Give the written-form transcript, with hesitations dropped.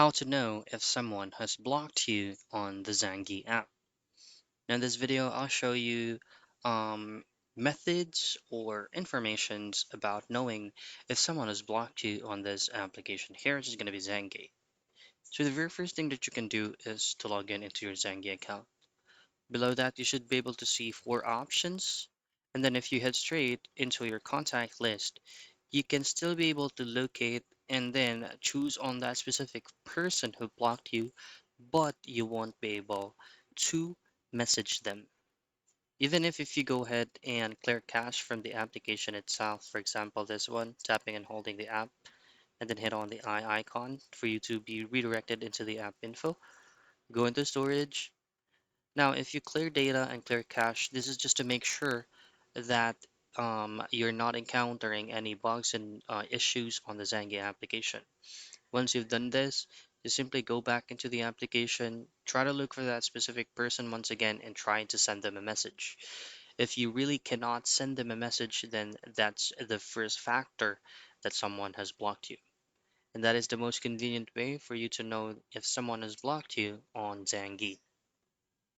How to know if someone has blocked you on the Zangi app. Now, in this video, I'll show you um, methods or informations about knowing if someone has blocked you on this application. Here, it's going to be Zangi. So the very first thing that you can do is to log in into your Zangi account. Below that, you should be able to see four options. And then if you head straight into your contact list, you can still be able to locate and then choose on that specific person who blocked you, but you won't be able to message them. Even if you go ahead and clear cache from the application itself, for example, this one, tapping and holding the app, and then hit on the eye icon for you to be redirected into the app info, go into storage. Now, if you clear data and clear cache, this is just to make sure that you're not encountering any bugs and issues on the Zangi application. Once you've done this, you simply go back into the application, try to look for that specific person once again, and try to send them a message. If you really cannot send them a message, then that's the first factor that someone has blocked you. And that is the most convenient way for you to know if someone has blocked you on Zangi.